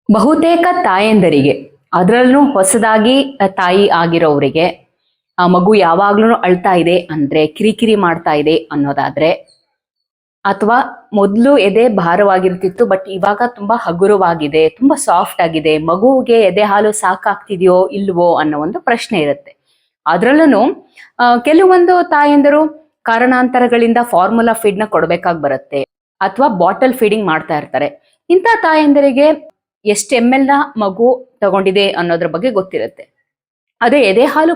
ಬಹುತೇಕ ತಾಯಂದರಿಗೆ ಅದರಲ್ಲೂ ಹೊಸದಾಗಿ ತಾಯಿ ಆಗಿರೋರಿಗೆ ಆ ಮಗು ಯಾವಾಗ್ಲೂ ಅಳ್ತಾ ಇದೆ ಅಂದ್ರೆ ಕಿರಿಕಿರಿ ಮಾಡ್ತಾ ಇದೆ ಅನ್ನೋದಾದ್ರೆ ಅಥವಾ ಮೊದಲು ಎದೆ ಭಾರವಾಗಿರ್ತಿತ್ತು ಬಟ್ ಇವಾಗ ತುಂಬಾ ಹಗುರವಾಗಿದೆ, ತುಂಬಾ ಸಾಫ್ಟ್ ಆಗಿದೆ, ಮಗುವಿಗೆ ಎದೆ ಹಾಲು ಸಾಕಾಗ್ತಿದೆಯೋ ಇಲ್ವೋ ಅನ್ನೋ ಒಂದು ಪ್ರಶ್ನೆ ಇರುತ್ತೆ. ಅದ್ರಲ್ಲೂ ಕೆಲವೊಂದು ತಾಯಂದಿರು ಕಾರಣಾಂತರಗಳಿಂದ ಫಾರ್ಮುಲಾ ಫೀಡ್ ನ ಕೊಡ್ಬೇಕಾಗಿ ಬರುತ್ತೆ ಅಥವಾ ಬಾಟಲ್ ಫೀಡಿಂಗ್ ಮಾಡ್ತಾ ಇರ್ತಾರೆ. ಇಂಥ ತಾಯಂದಿರಿಗೆ ಎಷ್ಟು ML ನ ಮಗು ತಗೊಂಡಿದೆ ಅನ್ನೋದ್ರ ಬಗ್ಗೆ ಗೊತ್ತಿರುತ್ತೆ. ಅದೇ ಎದೆ ಹಾಲು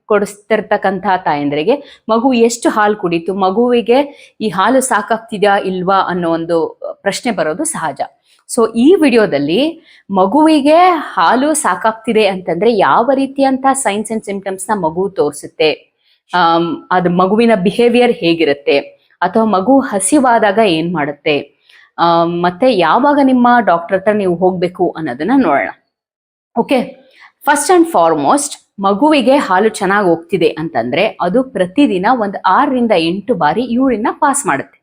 ಕೊಡಿಸ್ತಿರ್ತಕ್ಕಂತಹ ತಾಯಂದ್ರಿಗೆ ಮಗು ಎಷ್ಟು ಹಾಲು ಕುಡಿತು, ಮಗುವಿಗೆ ಈ ಹಾಲು ಸಾಕಾಗ್ತಿದ್ಯಾ ಇಲ್ವಾ ಅನ್ನೋ ಒಂದು ಪ್ರಶ್ನೆ ಬರೋದು ಸಹಜ. ಸೊ ಈ ವಿಡಿಯೋದಲ್ಲಿ ಮಗುವಿಗೆ ಹಾಲು ಸಾಕಾಗ್ತಿದೆ ಅಂತಂದ್ರೆ ಯಾವ ರೀತಿಯಂತ ಸೈನ್ಸ್ ಅಂಡ್ ಸಿಂಪ್ಟಮ್ಸ್ ನ ಮಗು ತೋರಿಸುತ್ತೆ, ಅದು ಮಗುವಿನ ಬಿಹೇವಿಯರ್ ಹೇಗಿರುತ್ತೆ, ಅಥವಾ ಮಗು ಹಸಿವಾದಾಗ ಏನ್ ಮಾಡುತ್ತೆ, ಮತ್ತೆ ಯಾವಾಗ ನಿಮ್ಮ ಡಾಕ್ಟರ್ ಹತ್ರ ನೀವು ಹೋಗ್ಬೇಕು ಅನ್ನೋದನ್ನ ನೋಡೋಣ. ಓಕೆ, ಫಸ್ಟ್ ಅಂಡ್ ಫಾರ್ಮೋಸ್ಟ್ ಮಗುವಿಗೆ ಹಾಲು ಚೆನ್ನಾಗಿ ಹೋಗ್ತಿದೆ ಅಂತಂದ್ರೆ ಅದು ಪ್ರತಿದಿನ ಒಂದು 6ರಿಂದ 8 ಬಾರಿ ಯೂರಿನ್ ನ ಪಾಸ್ ಮಾಡುತ್ತೆ.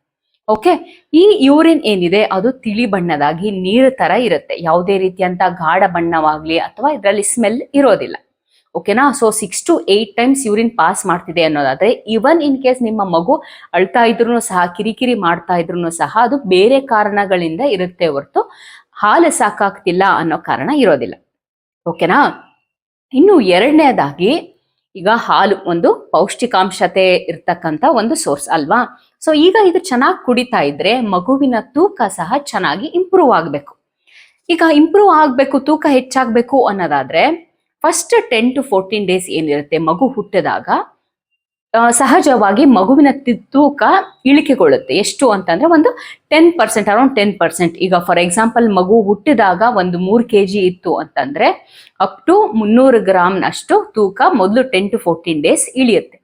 ಓಕೆ, ಈ ಯೂರಿನ್ ಏನಿದೆ ಅದು ತಿಳಿ ಬಣ್ಣದಾಗಿ ನೀರು ತರ ಇರುತ್ತೆ, ಯಾವುದೇ ರೀತಿಯಂತ ಗಾಢ ಬಣ್ಣವಾಗ್ಲಿ ಅಥವಾ ಇದರಲ್ಲಿ ಸ್ಮೆಲ್ ಇರೋದಿಲ್ಲ. ಓಕೆನಾ? So 6 to 8 times urine pass ಮಾಡ್ತಿದೆ ಅನ್ನೋದಾದ್ರೆ ಇವನ್ ಇನ್ ಕೇಸ್ ನಿಮ್ಮ ಮಗು ಅಳ್ತಾ ಇದ್ರು ಸಹ, ಕಿರಿಕಿರಿ ಮಾಡ್ತಾ ಇದ್ರು ಸಹ ಅದು ಬೇರೆ ಕಾರಣಗಳಿಂದ ಇರುತ್ತೆ ಹೊರತು ಹಾಲು ಸಾಕಾಗ್ತಿಲ್ಲ ಅನ್ನೋ ಕಾರಣ ಇರೋದಿಲ್ಲ. ಓಕೆನಾ? ಇನ್ನು ಎರಡನೇದಾಗಿ, ಈಗ ಹಾಲು ಒಂದು ಪೌಷ್ಟಿಕಾಂಶತೆ ಇರ್ತಕ್ಕಂಥ ಒಂದು ಸೋರ್ಸ್ ಅಲ್ವಾ. ಸೊ ಈಗ ಇದು ಚೆನ್ನಾಗಿ ಕುಡಿತಾ ಇದ್ರೆ ಮಗುವಿನ ತೂಕ ಸಹ ಚೆನ್ನಾಗಿ ಇಂಪ್ರೂವ್ ಆಗಬೇಕು. ಈಗ ಇಂಪ್ರೂವ್ ಆಗಬೇಕು, ತೂಕ ಹೆಚ್ಚಾಗಬೇಕು ಅನ್ನೋದಾದ್ರೆ ಫಸ್ಟ್ 10 to 14 ಡೇಸ್ ಏನಿರುತ್ತೆ ಮಗು ಹುಟ್ಟಿದಾಗ ಸಹಜವಾಗಿ ಮಗುವಿನ ತೂಕ ಇಳಿಕೆಗೊಳ್ಳುತ್ತೆ. ಎಷ್ಟು ಅಂತಂದ್ರೆ ಒಂದು 10%, ಅರೌಂಡ್ 10%. ಈಗ ಫಾರ್ ಎಕ್ಸಾಂಪಲ್ ಮಗು ಹುಟ್ಟಿದಾಗ ಒಂದು 3 kg ಇತ್ತು ಅಂತಂದ್ರೆ ಅಪ್ ಟು 300 ಗ್ರಾಮ್ನಷ್ಟು ತೂಕ ಮೊದಲು 10 to 14 ಡೇಸ್ ಇಳಿಯುತ್ತೆ.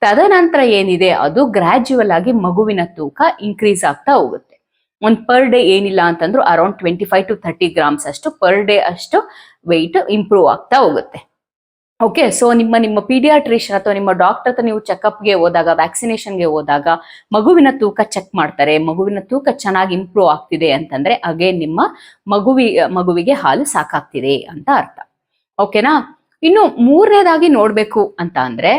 ತದನಂತರ ಏನಿದೆ ಅದು ಗ್ರಾಜುವಲ್ ಆಗಿ ಮಗುವಿನ ತೂಕ ಇನ್ಕ್ರೀಸ್ ಆಗ್ತಾ ಹೋಗುತ್ತೆ. ಒಂದು ಪರ್ ಡೇ ಏನಿಲ್ಲ ಅಂತಂದ್ರು ಅರೌಂಡ್ 25 to 30 ಗ್ರಾಮ್ಸ್ ಅಷ್ಟು ಪರ್ ಡೇ ಅಷ್ಟು ವೆಯ್ಟ್ ಇಂಪ್ರೂವ್ ಆಗ್ತಾ ಹೋಗುತ್ತೆ. ಓಕೆ, ಸೊ ನಿಮ್ಮ ಪೀಡಿಯಾಟ್ರಿಷಿಯನ್ ಅಥವಾ ನಿಮ್ಮ ಡಾಕ್ಟರ್ ಹತ್ರ ನೀವು ಚೆಕಪ್ಗೆ ಹೋದಾಗ, ವ್ಯಾಕ್ಸಿನೇಷನ್ಗೆ ಹೋದಾಗ ಮಗುವಿನ ತೂಕ ಚೆಕ್ ಮಾಡ್ತಾರೆ. ಮಗುವಿನ ತೂಕ ಚೆನ್ನಾಗಿ ಇಂಪ್ರೂವ್ ಆಗ್ತಿದೆ ಅಂತಂದ್ರೆ ಅಗೇನ್ ನಿಮ್ಮ ಮಗುವಿಗೆ ಹಾಲು ಸಾಕಾಗ್ತಿದೆ ಅಂತ ಅರ್ಥ. ಓಕೆನಾ? ಇನ್ನು ಮೂರನೇದಾಗಿ ನೋಡ್ಬೇಕು ಅಂತ ಅಂದ್ರೆ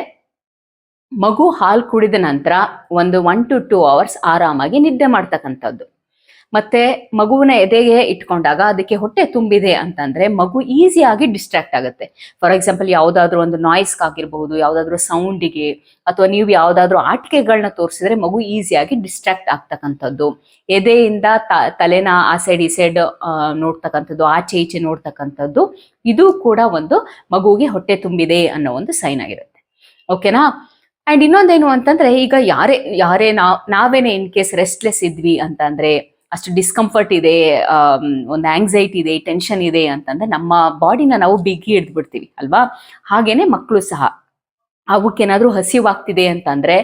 ಮಗು ಹಾಲು ಕುಡಿದ ನಂತರ ಒಂದು 1 to 2 ಅವರ್ಸ್ ಆರಾಮಾಗಿ ನಿದ್ದೆ ಮಾಡ್ತಕ್ಕಂಥದ್ದು. ಮತ್ತೆ ಮಗುವಿನ ಎದೆಗೆ ಇಟ್ಕೊಂಡಾಗ ಅದಕ್ಕೆ ಹೊಟ್ಟೆ ತುಂಬಿದೆ ಅಂತಂದ್ರೆ ಮಗು ಈಸಿಯಾಗಿ ಡಿಸ್ಟ್ರಾಕ್ಟ್ ಆಗುತ್ತೆ. ಫಾರ್ ಎಕ್ಸಾಂಪಲ್ ಯಾವ್ದಾದ್ರು ಒಂದು ನಾಯ್ಸ್ ಆಗಿರ್ಬಹುದು, ಯಾವ್ದಾದ್ರು ಸೌಂಡಿಗೆ, ಅಥವಾ ನೀವು ಯಾವ್ದಾದ್ರು ಆಟಿಕೆಗಳನ್ನ ತೋರಿಸಿದ್ರೆ ಮಗು ಈಸಿಯಾಗಿ ಡಿಸ್ಟ್ರಾಕ್ಟ್ ಆಗ್ತಕ್ಕಂಥದ್ದು. ಎದೆಯಿಂದ ತಲೆನ ಆ ಸೈಡ್ ಈ ಸೈಡ್ ನೋಡ್ತಕ್ಕಂಥದ್ದು, ಆಚೆ ಈಚೆ ನೋಡ್ತಕ್ಕಂಥದ್ದು, ಇದು ಕೂಡ ಒಂದು ಮಗುವಿಗೆ ಹೊಟ್ಟೆ ತುಂಬಿದೆ ಅನ್ನೋ ಒಂದು ಸೈನ್ ಆಗಿರುತ್ತೆ. ಓಕೆನಾ? ಅಂಡ್ ಇನ್ನೊಂದೇನು ಅಂತಂದ್ರೆ, ಈಗ ಯಾರೇ ನಾವೇನೆ ಇನ್ ಕೇಸ್ ರೆಸ್ಟ್ಲೆಸ್ ಇದ್ವಿ ಅಂತಂದ್ರೆ, ಅಷ್ಟು ಡಿಸ್ಕಂಫರ್ಟ್ ಇದೆ, ಒಂದು ಆಂಗ್ಸೈಟಿ ಇದೆ, ಟೆನ್ಷನ್ ಇದೆ ಅಂತಂದ್ರೆ ನಮ್ಮ ಬಾಡಿನ ನಾವು ಬಿಗಿ ಹಿಡಿದ್ಬಿಡ್ತೀವಿ ಅಲ್ವಾ. ಹಾಗೇನೆ ಮಕ್ಕಳು ಸಹ ಅವಕ್ಕೇನಾದ್ರೂ ಹಸಿವಾಗ್ತಿದೆ ಅಂತಂದ್ರೆ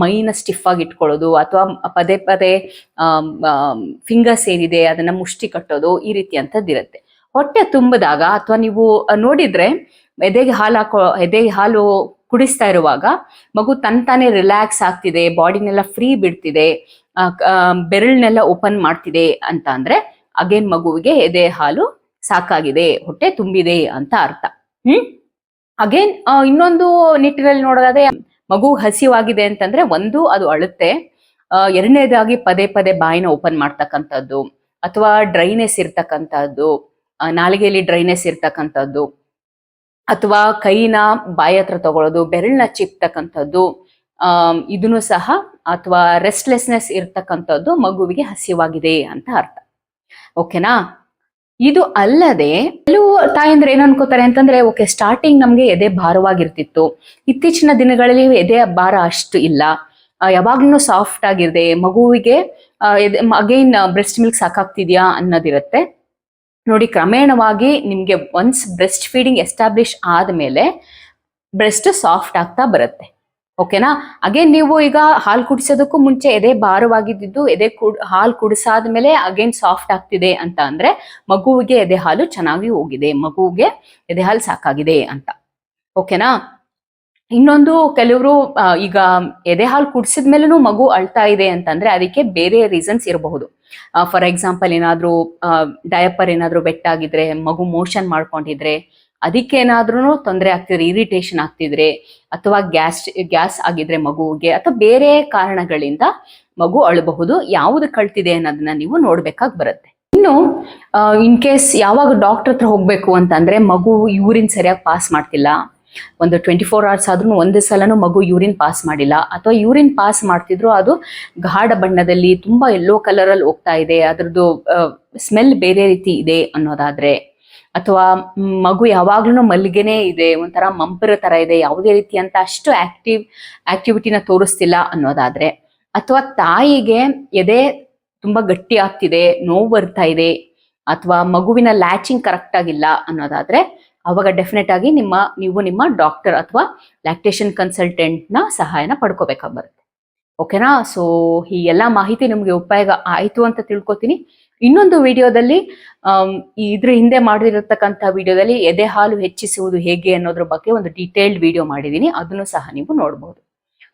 ಮೈನ ಸ್ಟಿಫ್ ಆಗಿ ಇಟ್ಕೊಳ್ಳೋದು, ಅಥವಾ ಪದೇ ಪದೇ ಫಿಂಗರ್ಸ್ ಏನಿದೆ ಅದನ್ನ ಮುಷ್ಟಿ ಕಟ್ಟೋದು, ಈ ರೀತಿ ಅಂತದ್ದಿರುತ್ತೆ. ಹೊಟ್ಟೆ ತುಂಬಿದಾಗ ಅಥವಾ ನೀವು ನೋಡಿದ್ರೆ ಎದೆಗೆ ಹಾಲು ಕುಡಿಸ್ತಾ ಇರುವಾಗ ಮಗು ತಾನೇ ರಿಲ್ಯಾಕ್ಸ್ ಆಗ್ತಿದೆ, ಬಾಡಿನೆಲ್ಲ ಫ್ರೀ ಬಿಡ್ತಿದೆ, ಬೆರಳನ್ನೆಲ್ಲ ಓಪನ್ ಮಾಡ್ತಿದೆ ಅಂತ ಅಂದ್ರೆ ಅಗೇನ್ ಮಗುವಿಗೆ ಎದೆ ಹಾಲು ಸಾಕಾಗಿದೆ, ಹೊಟ್ಟೆ ತುಂಬಿದೆ ಅಂತ ಅರ್ಥ. ಅಗೇನ್ ಇನ್ನೊಂದು ನಿಟ್ಟಿನಲ್ಲಿ ನೋಡೋದಾದ್ರೆ ಮಗು ಹಸಿವಾಗಿದೆ ಅಂತಂದ್ರೆ ಒಂದು ಅದು ಅಳುತ್ತೆ, ಎರಡನೇದಾಗಿ ಪದೇ ಪದೇ ಬಾಯಿನ ಓಪನ್ ಮಾಡ್ತಕ್ಕಂಥದ್ದು, ಅಥವಾ ಡ್ರೈನೆಸ್ ಇರ್ತಕ್ಕಂಥದ್ದು, ನಾಲಿಗೆಯಲ್ಲಿ ಡ್ರೈನೆಸ್ ಇರ್ತಕ್ಕಂಥದ್ದು, ಅಥವಾ ಕೈನ ಬಾಯಿ ಹತ್ರ ತಗೊಳ್ಳೋದು, ಬೆರಳನ್ನ ಚಿಕ್ತಕ್ಕಂಥದ್ದು, ಇದನ್ನು ಸಹ, ಅಥವಾ ರೆಸ್ಟ್ಲೆಸ್ನೆಸ್ ಇರ್ತಕ್ಕಂಥದ್ದು ಮಗುವಿಗೆ ಹಸಿವಾಗಿದೆ ಅಂತ ಅರ್ಥ. ಓಕೆನಾ? ಇದು ಅಲ್ಲದೆ ಕೆಲವು ತಾಯಂದ್ರೆ ಏನ್ ಅನ್ಕೋತಾರೆ ಅಂತಂದ್ರೆ, ಓಕೆ ಸ್ಟಾರ್ಟಿಂಗ್ ನಮ್ಗೆ ಎದೆ ಭಾರವಾಗಿರ್ತಿತ್ತು, ಇತ್ತೀಚಿನ ದಿನಗಳಲ್ಲಿ ಎದೆ ಭಾರ ಅಷ್ಟು ಇಲ್ಲ, ಯಾವಾಗ್ಲೂ ಸಾಫ್ಟ್ ಆಗಿರದೆ ಮಗುವಿಗೆ ಅಗೈನ್ ಬ್ರೆಸ್ಟ್ ಮಿಲ್ಕ್ ಸಾಕಾಗ್ತಿದ್ಯಾ ಅನ್ನೋದಿರುತ್ತೆ. ನೋಡಿ, ಕ್ರಮೇಣವಾಗಿ ನಿಮ್ಗೆ ಒನ್ಸ್ ಬ್ರೆಸ್ಟ್ ಫೀಡಿಂಗ್ ಎಸ್ಟಾಬ್ಲಿಷ್ ಆದ್ಮೇಲೆ ಬ್ರೆಸ್ಟ್ ಸಾಫ್ಟ್ ಆಗ್ತಾ ಬರುತ್ತೆ. ಓಕೆನಾ? ಅಗೇನ್ ನೀವು ಈಗ ಹಾಲು ಕುಡಿಸೋದಕ್ಕೂ ಮುಂಚೆ ಎದೆ ಭಾರವಾಗಿದ್ದು ಹಾಲು ಕುಡಿಸಾದ್ಮೇಲೆ ಅಗೇನ್ ಸಾಫ್ಟ್ ಆಗ್ತಿದೆ ಅಂತ ಅಂದ್ರೆ ಮಗುವಿಗೆ ಎದೆ ಹಾಲು ಚೆನ್ನಾಗಿ ಹೋಗಿದೆ, ಮಗುವಿಗೆ ಎದೆ ಹಾಲು ಸಾಕಾಗಿದೆ ಅಂತ. ಓಕೆನಾ? ಇನ್ನೊಂದು, ಕೆಲವರು ಈಗ ಎದೆ ಹಾಲು ಕುಡಿಸಿದ್ಮೇಲೂ ಮಗು ಅಳ್ತಾ ಇದೆ ಅಂತಂದ್ರೆ ಅದಕ್ಕೆ ಬೇರೆ ರೀಸನ್ಸ್ ಇರಬಹುದು. ಫಾರ್ ಎಕ್ಸಾಂಪಲ್ ಏನಾದ್ರೂ ಡಯಪರ್ ಏನಾದ್ರೂ ಬೆಟ್ಟಾಗಿದ್ರೆ, ಮಗು ಮೋಷನ್ ಮಾಡ್ಕೊಂಡಿದ್ರೆ, ಅದಕ್ಕೇನಾದ್ರೂ ತೊಂದರೆ ಆಗ್ತಿದ್ರೆ, ಇರಿಟೇಷನ್ ಆಗ್ತಿದ್ರೆ, ಅಥವಾ ಗ್ಯಾಸ್ ಆಗಿದ್ರೆ ಮಗುವಿಗೆ, ಅಥವಾ ಬೇರೆ ಕಾರಣಗಳಿಂದ ಮಗು ಅಳಬಹುದು. ಯಾವುದು ಕಳ್ತಿದೆ ಅನ್ನೋದನ್ನ ನೀವು ನೋಡ್ಬೇಕಾಗಿ ಬರುತ್ತೆ. ಇನ್ನು ಇನ್ ಕೇಸ್ ಯಾವಾಗ ಡಾಕ್ಟರ್ ಹತ್ರ ಹೋಗ್ಬೇಕು ಅಂತಂದ್ರೆ, ಮಗು ಯೂರಿನ್ ಸರಿಯಾಗಿ ಪಾಸ್ ಮಾಡ್ತಿಲ್ಲ, ಒಂದು 24 hours ಆದ್ರೂ ಒಂದು ಸಲನೂ ಮಗು ಯೂರಿನ್ ಪಾಸ್ ಮಾಡಿಲ್ಲ, ಅಥವಾ ಯೂರಿನ್ ಪಾಸ್ ಮಾಡ್ತಿದ್ರು ಅದು ಗಾಢ ಬಣ್ಣದಲ್ಲಿ ತುಂಬಾ ಯೆಲ್ಲೋ ಕಲರ್ ಅಲ್ಲಿ ಹೋಗ್ತಾ ಇದೆ, ಅದ್ರದ್ದು ಸ್ಮೆಲ್ ಬೇರೆ ರೀತಿ ಇದೆ ಅನ್ನೋದಾದ್ರೆ, ಅಥವಾ ಮಗು ಯಾವಾಗ್ಲೂ ಮಲ್ಗೆನೇ ಇದೆ, ಒಂಥರ ಮಂಪರ ತರ ಇದೆ, ಯಾವುದೇ ರೀತಿ ಅಂತ ಅಷ್ಟು ಆಕ್ಟಿವಿಟಿನ ತೋರಿಸ್ತಿಲ್ಲ ಅನ್ನೋದಾದ್ರೆ, ಅಥವಾ ತಾಯಿಗೆ ಎದೆ ತುಂಬಾ ಗಟ್ಟಿ ಆಗ್ತಿದೆ, ನೋವು ಬರ್ತಾ ಇದೆ, ಅಥವಾ ಮಗುವಿನ ಲ್ಯಾಚಿಂಗ್ ಕರೆಕ್ಟ್ ಆಗಿಲ್ಲ ಅನ್ನೋದಾದ್ರೆ, ಅವಾಗ ಡೆಫಿನೆಟ್ ಆಗಿ ನೀವು ನಿಮ್ಮ ಡಾಕ್ಟರ್ ಅಥವಾ ಲ್ಯಾಕ್ಟೇಷನ್ ಕನ್ಸಲ್ಟೆಂಟ್ ನ ಸಹಾಯನ ಪಡ್ಕೋಬೇಕಾಗಿ ಬರುತ್ತೆ. ಓಕೆನಾ? ಸೊ ಈ ಎಲ್ಲಾ ಮಾಹಿತಿ ನಿಮ್ಗೆ ಉಪಯೋಗ ಆಯ್ತು ಅಂತ ತಿಳ್ಕೊತೀನಿ. ಇನ್ನೊಂದು ವಿಡಿಯೋದಲ್ಲಿ ಇದ್ರ ಹಿಂದೆ ಮಾಡಿರತಕ್ಕಂಥ ವಿಡಿಯೋದಲ್ಲಿ ಎದೆ ಹಾಲು ಹೆಚ್ಚಿಸುವುದು ಹೇಗೆ ಅನ್ನೋದ್ರ ಬಗ್ಗೆ ಒಂದು ಡೀಟೇಲ್ಡ್ ವಿಡಿಯೋ ಮಾಡಿದೀನಿ, ಅದನ್ನು ಸಹ ನೀವು ನೋಡಬಹುದು.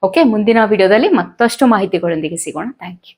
ಓಕೆ, ಮುಂದಿನ ವಿಡಿಯೋದಲ್ಲಿ ಮತ್ತಷ್ಟು ಮಾಹಿತಿಗಳೊಂದಿಗೆ ಸಿಗೋಣ. Thank you.